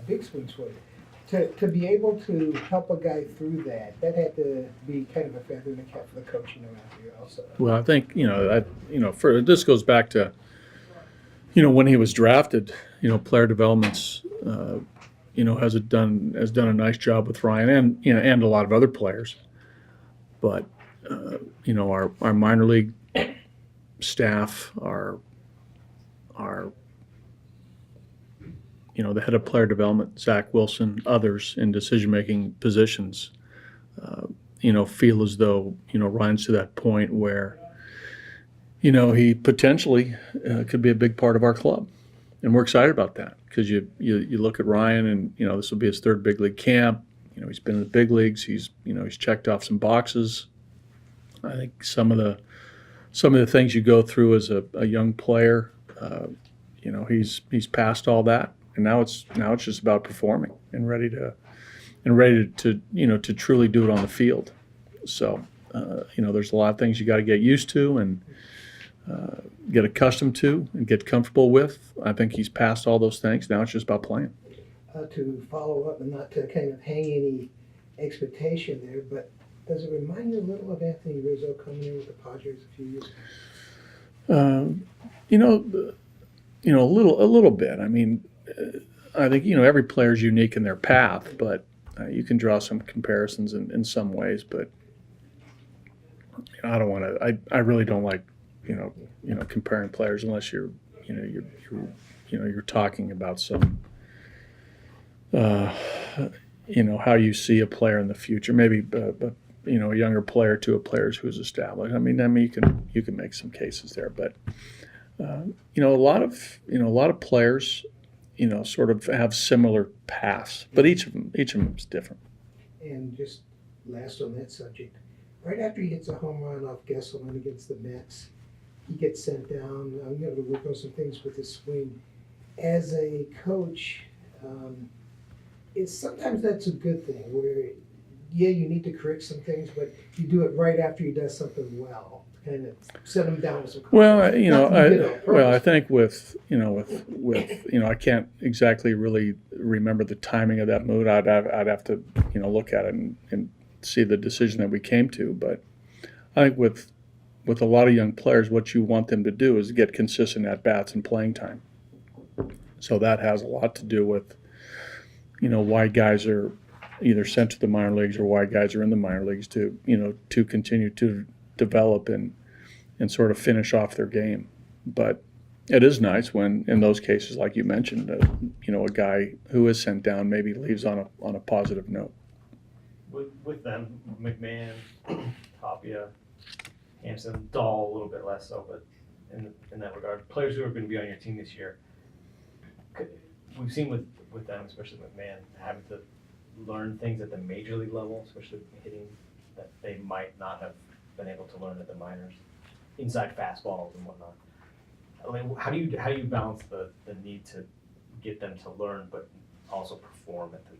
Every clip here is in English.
big swing swing. To be able to help a guy through that, that had to be kind of a feather in the cap for the coaching around here also. Well, I think for this goes back to when he was drafted. Player developments. Has done a nice job with Ryan and a lot of other players. But our minor league staff, our the head of player development, Zach Wilson, others in decision making positions, feel as though Ryan's to that point where he potentially could be a big part of our club, and we're excited about that because you look at Ryan and this will be his third big league camp. He's been in the big leagues. He's checked off some boxes. I think some of the things you go through as a young player, he's passed all that, and now it's just about performing and ready to truly do it on the field. So there's a lot of things you got to get used to and get accustomed to and get comfortable with. I think he's passed all those things. Now it's just about playing. To follow up and not to kind of hang any expectation there, but does it remind you a little of Anthony Rizzo coming in with the Padres a few years ago? A little bit. I mean, I think every player is unique in their path, but you can draw some comparisons in some ways. But I don't want to. I really don't like comparing players unless you're talking about some how you see a player in the future, maybe but a younger player to a player who's established. I mean you can make some cases there, but a lot of players sort of have similar paths, but each of them is different. And just last on that subject, right after he hits a home run off Gesselman against the Mets, he gets sent down. To work on some things with his swing. As a coach, sometimes that's a good thing. Where, you need to correct some things, but you do it right after he does something well, to kind of set him down with some. Well, I think with I can't exactly really remember the timing of that move. I'd have to look at it and see the decision that we came to. But I think with a lot of young players, what you want them to do is get consistent at bats and playing time. So that has a lot to do with why guys are either sent to the minor leagues or why guys are in the minor leagues to continue to develop and sort of finish off their game. But it is nice when, in those cases, like you mentioned, a guy who is sent down maybe leaves on a positive note. With them, McMahon, Tapia, Hampson, Dahl a little bit less so, but in that regard, players who are going to be on your team this year, we've seen with them, especially McMahon, having to learn things at the major league level, especially hitting that they might not have been able to learn at the minors, inside fastballs and whatnot. I mean, how do you balance the need to get them to learn but also perform at the?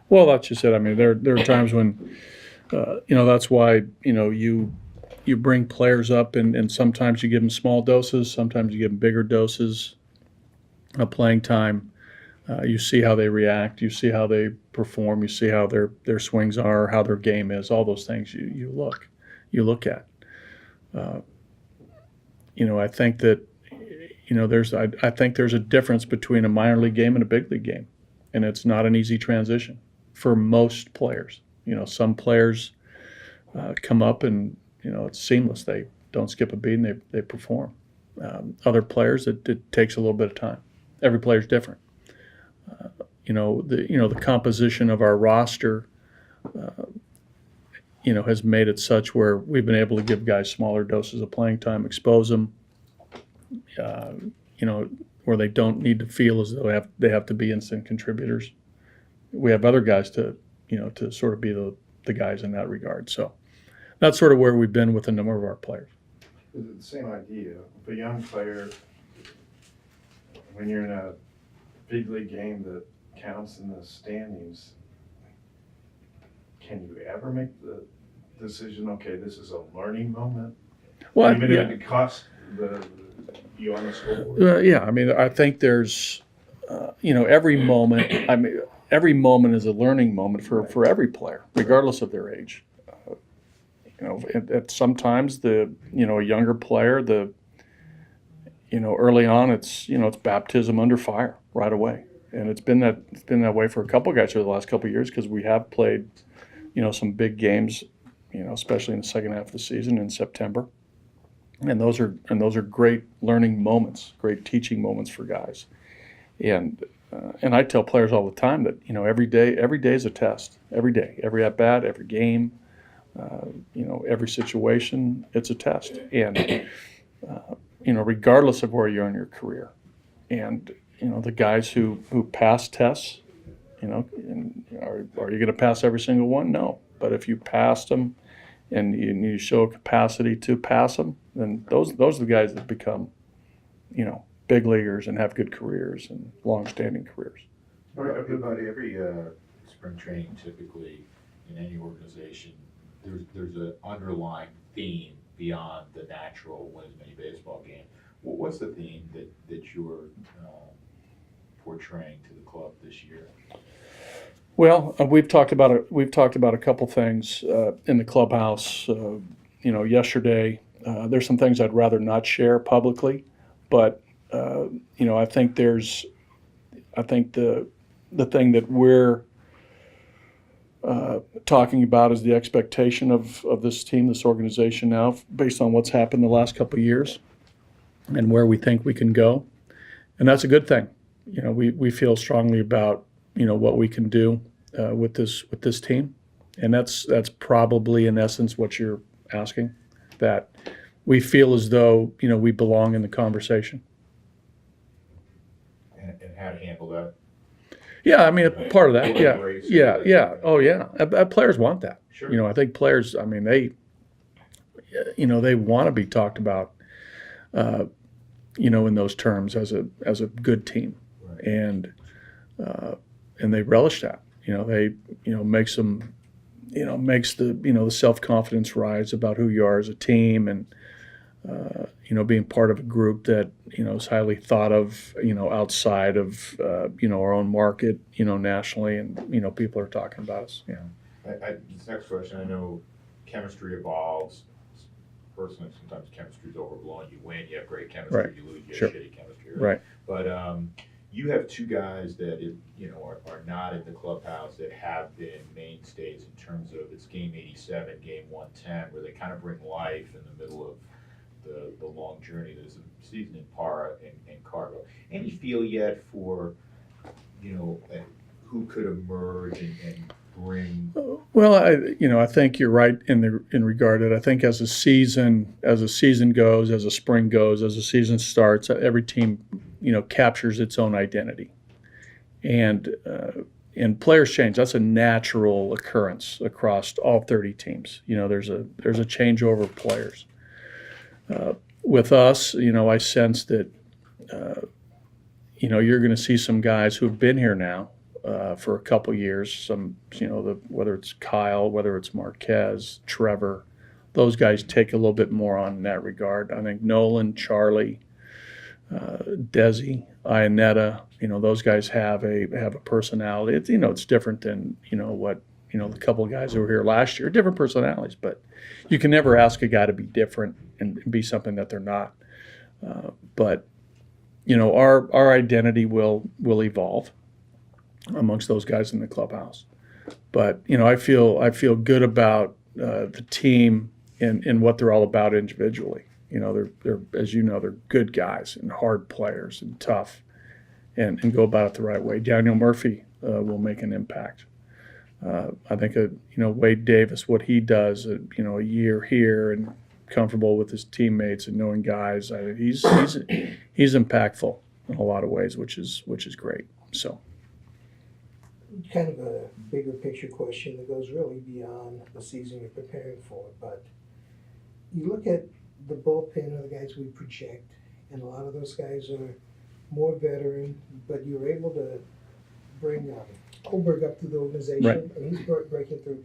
Well, that's just it. I mean, there are times when that's why you bring players up and sometimes you give them small doses, sometimes you give them bigger doses of playing time. You see how they react, you see how they perform, you see how their swings are, how their game is, all those things you look at. I think that I think there's a difference between a minor league game and a big league game, and it's not an easy transition for most players. Some players come up and it's seamless. They don't skip a beat and they perform. Other players, it takes a little bit of time. Every player's different. The composition of our roster, has made it such where we've been able to give guys smaller doses of playing time, expose them, where they don't need to feel as though they have to be instant contributors. We have other guys to sort of be the guys in that regard. So that's sort of where we've been with a number of our players. The same idea. If a young player, when you're in a big league game that counts in the standings, can you ever make the decision, okay, this is a learning moment? Well, even if it costs you on the scoreboard? Yeah, I mean, I think there's every moment, I mean, every moment is a learning moment for every player, regardless of their age. At sometimes a younger player, early on, it's baptism under fire right away. And it's been that way for a couple guys over the last couple of years because we have played, some big games, especially in the second half of the season in September. And those are great learning moments, great teaching moments for guys. And I tell players all the time that every day is a test. Every day, every at bat, every game, every situation, it's a test. And regardless of where you're in your career, and the guys who pass tests, and are you going to pass every single one? No. But if you passed them, and you show a capacity to pass them, then those are the guys that become, big leaguers and have good careers and long-standing careers. Everybody, every spring training, typically in any organization, there's an underlying theme beyond the natural win as many baseball game. What's the theme that you're portraying to the club this year? Well, we've talked about a couple things in the clubhouse. Yesterday, there's some things I'd rather not share publicly, but I think the thing that we're talking about is the expectation of this team, this organization now, based on what's happened the last couple of years, and where we think we can go, and that's a good thing. We feel strongly about what we can do with this team, and that's probably in essence what you're asking, that we feel as though we belong in the conversation. And how to handle that? Yeah, I mean, part of that. Yeah, Embrace yeah, it. yeah. Oh, yeah. Players want that. Sure. I think players. I mean, they want to be talked about. In those terms as a good team, Right. and they relish that. They makes them, makes the self-confidence rise about who you are as a team, and being part of a group that is highly thought of, outside of our own market, nationally, and people are talking about us. Yeah. This next question, I know chemistry evolves. Personally, sometimes chemistry's overblown. You win, you have great chemistry. Right. You lose, you Sure. have shitty chemistry. Right. But you have two guys that are not in the clubhouse that have been mainstays in terms of it's game 87, game 110, where they kind of bring life in the middle of the long journey that is a season in Para and Cargo. Any feel yet for who could emerge and bring? Well, I think you're right in regard that I think as a season goes, as a spring goes, as a season starts, every team captures its own identity, and players change. That's a natural occurrence across all 30 teams. There's a changeover of players. With us, I sense that you're going to see some guys who've been here now for a couple years. Some, whether it's Kyle, whether it's Marquez, Trevor, those guys take a little bit more on in that regard. I think Nolan, Charlie, Desi, Ionetta, those guys have a personality. It's it's different than what the couple of guys who were here last year. Different personalities, but you can never ask a guy to be different and be something that they're not. But our identity will evolve amongst those guys in the clubhouse. But I feel good about the team and what they're all about individually. They're as they're good guys and hard players and tough, and go about it the right way. Daniel Murphy will make an impact. I think Wade Davis, what he does, a year here and comfortable with his teammates and knowing guys, he's impactful in a lot of ways, which is great. So. Kind of a bigger picture question that goes really beyond the season you're preparing for, but you look at the bullpen of the guys we project, and a lot of those guys are more veteran, but you're able to bring Kohlberg up to the organization, Right. and he's breaking through.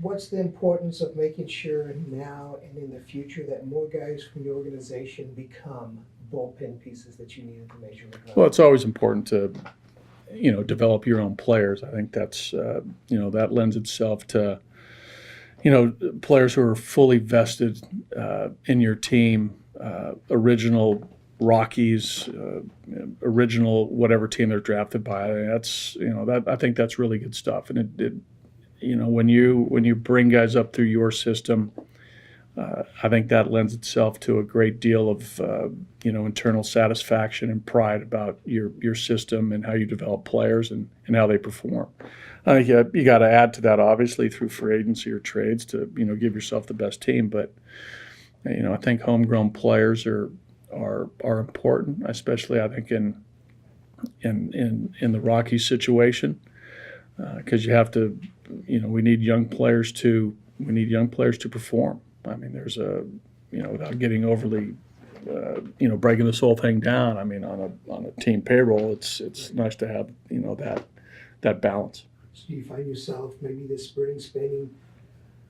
What's the importance of making sure now and in the future that more guys from the organization become bullpen pieces that you needed to Major League level? Well, it's always important to, develop your own players. I think that's, that lends itself to, players who are fully vested in your team, original Rockies, original whatever team they're drafted by. I think that's really good stuff. And when you bring guys up through your system, I think that lends itself to a great deal of internal satisfaction and pride about your system and how you develop players and how they perform. You got to add to that obviously through free agency or trades to give yourself the best team. But I think homegrown players are important, especially I think in the Rockies situation, because you have to we need young players to perform. I mean, there's without getting overly, breaking this whole thing down. I mean, on a team payroll, it's nice to have that balance. So do you find yourself maybe this spring spending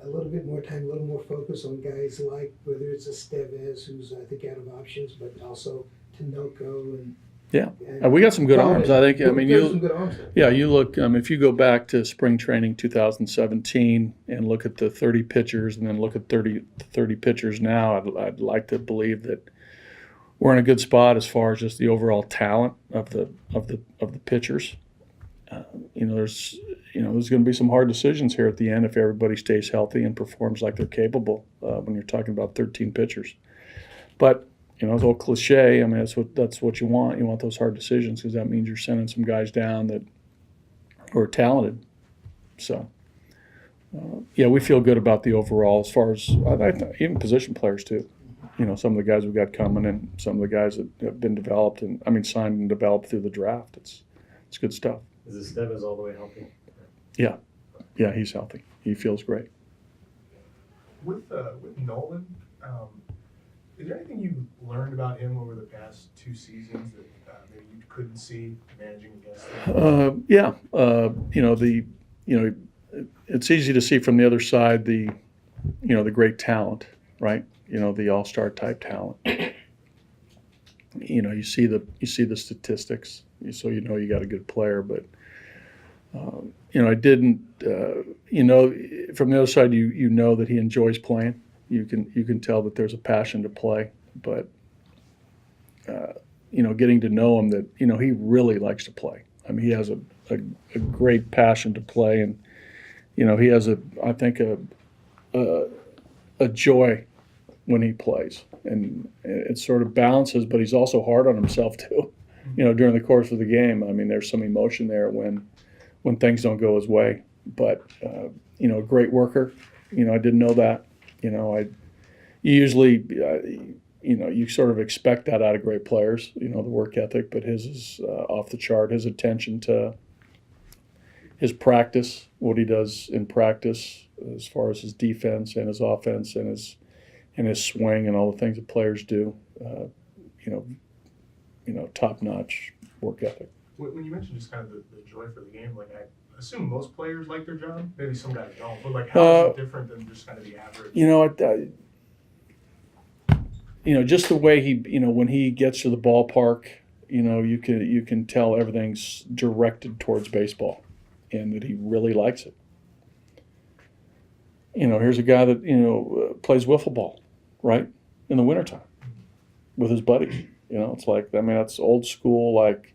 a little bit more time, a little more focus on guys like whether it's Estevez, who's I think out of options, but also Tinoco and Yeah. We got some good arms. I think. I mean, there's some good arms there. Yeah, you look. If you go back to spring training 2017 and look at the 30 pitchers, and then look at 30 pitchers now, I'd like to believe that we're in a good spot as far as just the overall talent of the pitchers. There's going to be some hard decisions here at the end if everybody stays healthy and performs like they're capable. When you're talking about 13 pitchers, but it's a little cliche. I mean, that's what you want. You want those hard decisions because that means you're sending some guys down that are talented. So, we feel good about the overall as far as even position players too. Some of the guys we've got coming and some of the guys that have been developed signed and developed through the draft. It's good stuff. Is Estevez all the way healthy? Yeah, he's healthy. He feels great. With Nolan, is there anything you learned about him over the past two seasons that maybe you couldn't see managing against him? It's easy to see from the other side the great talent, right? The all-star type talent. You see the statistics, so you got a good player, but. I didn't. From the other side, you know that he enjoys playing. You can tell that there's a passion to play. But getting to know him, that he really likes to play. I mean, he has a great passion to play, and he has I think a joy when he plays, and it sort of balances. But he's also hard on himself too. During the course of the game, I mean, there's some emotion there when things don't go his way. But, a great worker. I didn't know that. You sort of expect that out of great players, the work ethic, but his is off the chart. His attention to his practice, what he does in practice as far as his defense and his offense and his swing and all the things that players do, top-notch work ethic. When you mentioned just kind of the joy for the game, like I assume most players like their job. Maybe some guys don't, but like how is it different than just kind of the average? Just the way he, when he gets to the ballpark, you can tell everything's directed towards baseball, and that he really likes it. Here's a guy that plays wiffle ball, right, in the wintertime with his buddies. It's like, that's old school, like.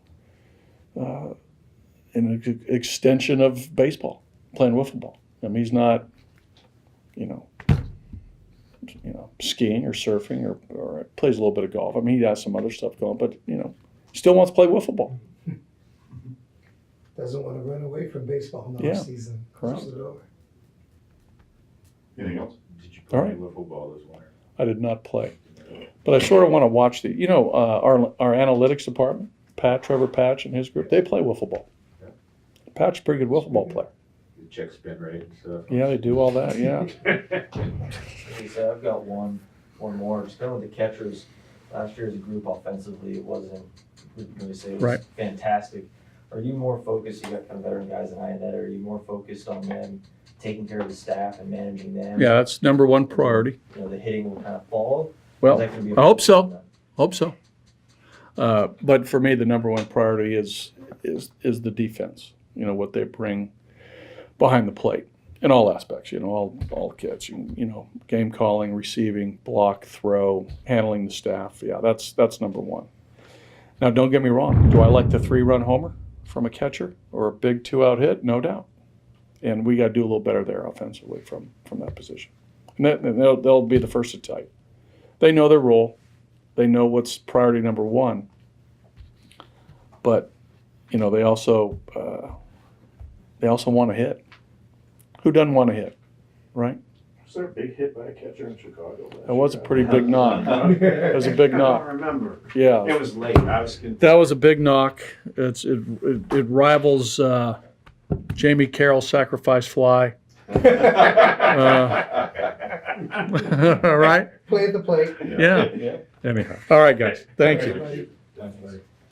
An extension of baseball, playing wiffle ball. I mean, he's not, skiing or surfing or plays a little bit of golf. I mean, he has some other stuff going, but still wants to play wiffle ball. Doesn't want to run away from baseball in the Yeah, off season. correct. Pushes it over. Anything else? Did you All play right. wiffle ball this winter? I did not play, but I sort of want to watch our analytics department, Trevor Patch and his group. They play wiffle ball. Patch is a pretty good wiffle ball player. You check spin rate and stuff? Yeah, they do all that. Yeah. Okay, so I've got one more. Just going with the catchers. Last year as a group offensively, it wasn't, really say it was Right. fantastic. Are you more focused, you got kind of veteran guys than I had, are you more focused on them taking care of the staff and managing them? Yeah, that's number one priority. The hitting will kind of follow? Well, Is that gonna be a I hope focus so. on them? Hope so. But for me, the number one priority is the defense. You know, what they bring behind the plate in all aspects. You know, all kids. You know, game calling, receiving, block, throw, handling the staff. Yeah, that's number one. Now, don't get me wrong. Do I like the 3-run homer from a catcher or a big 2-out hit? No doubt. And we got to do a little better there offensively from that position. And they'll be the first to tell you. They know their role. They know what's priority number one. But, you know, they also want to hit. Who doesn't want to hit, right? Was there a big hit by a catcher in Chicago? That was a pretty big knock. That was a big I knock. don't remember. Yeah. It was late. I was confused. That was a big knock. It rivals Jamie Carroll's sacrifice fly. All right? Play at the plate. Yeah. Yeah. Anyhow. All right, guys. Thank you. Everybody. Definitely.